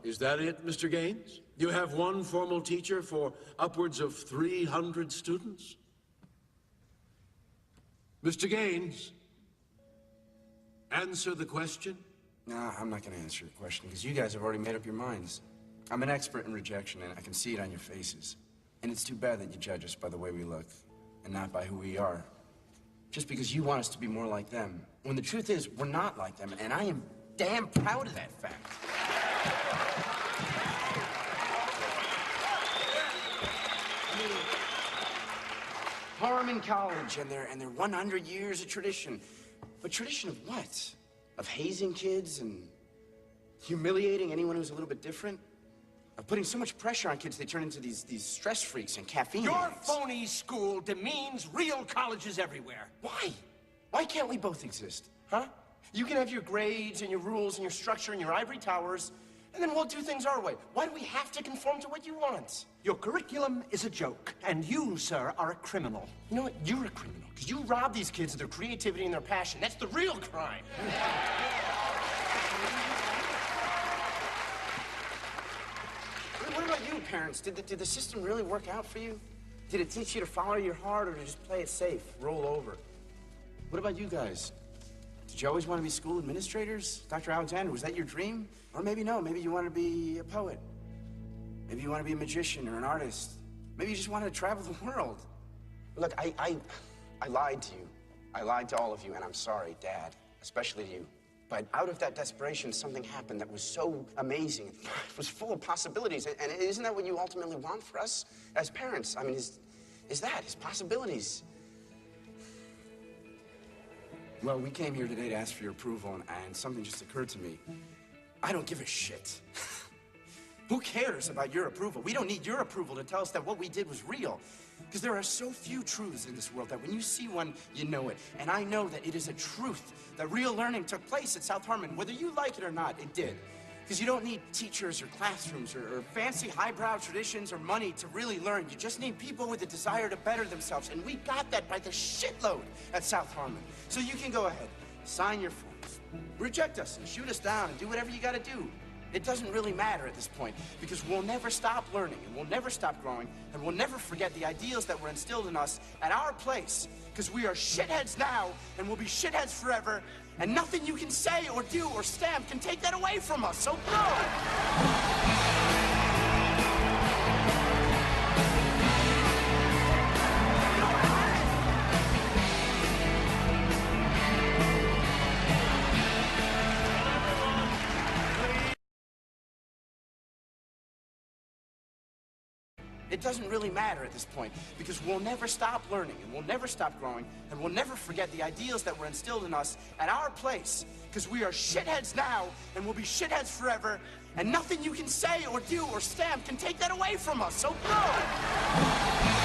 Is that it, Mr. Gaines? You have one formal teacher for upwards of 300 students? Mr. Gaines, answer the question. No, I'm not going to answer your question, because you guys have already made up your minds. I'm an expert in rejection, and I can see it on your faces. And it's too bad that you judge us by the way we look, and not by who we are. Just because you want us to be more like them, when the truth is, we're not like them, and I am damn proud of that fact. Harmon College and their 100 years of tradition. But tradition of what? Of hazing kids and humiliating anyone who's a little bit different? Of putting so much pressure on kids they turn into these stress freaks and caffeine Your addicts. phony school demeans real colleges everywhere. Why? Why can't we both exist? Huh? You can have your grades and your rules and your structure and your ivory towers, and then we'll do things our way. Why do we have to conform to what you want? Your curriculum is a joke, and you, sir, are a criminal. You know what? You're a criminal, because you rob these kids of their creativity and their passion. That's the real crime. What about you, parents? Did the system really work out for you? Did it teach you to follow your heart or to just play it safe, roll over? What about you guys? Did you always want to be school administrators? Dr. Alexander, was that your dream? Or maybe no, maybe you want to be a poet. Maybe you want to be a magician or an artist. Maybe you just wanted to travel the world. Look, I lied to you. I lied to all of you, and I'm sorry, Dad, especially to you. But out of that desperation, something happened that was so amazing. It was full of possibilities. And isn't that what you ultimately want for us as parents? I mean, is possibilities. Well, we came here today to ask for your approval, and something just occurred to me. I don't give a shit. Who cares about your approval? We don't need your approval to tell us that what we did was real. Because there are so few truths in this world that when you see one, you know it. And I know that it is a truth that real learning took place at South Harmon. Whether you like it or not, it did. Because you don't need teachers or classrooms or fancy highbrow traditions or money to really learn. You just need people with a desire to better themselves. And we got that by the shitload at South Harmon. So you can go ahead, sign your forms, reject us and shoot us down and do whatever you gotta do. It doesn't really matter at this point, because we'll never stop learning, and we'll never stop growing, and we'll never forget the ideals that were instilled in us at our place, because we are shitheads now, and we'll be shitheads forever, and nothing you can say or do or stamp can take that away from us, so go! It doesn't really matter at this point, because we'll never stop learning, and we'll never stop growing, and we'll never forget the ideals that were instilled in us at our place, because we are shitheads now, and we'll be shitheads forever, and nothing you can say or do or stamp can take that away from us, so go!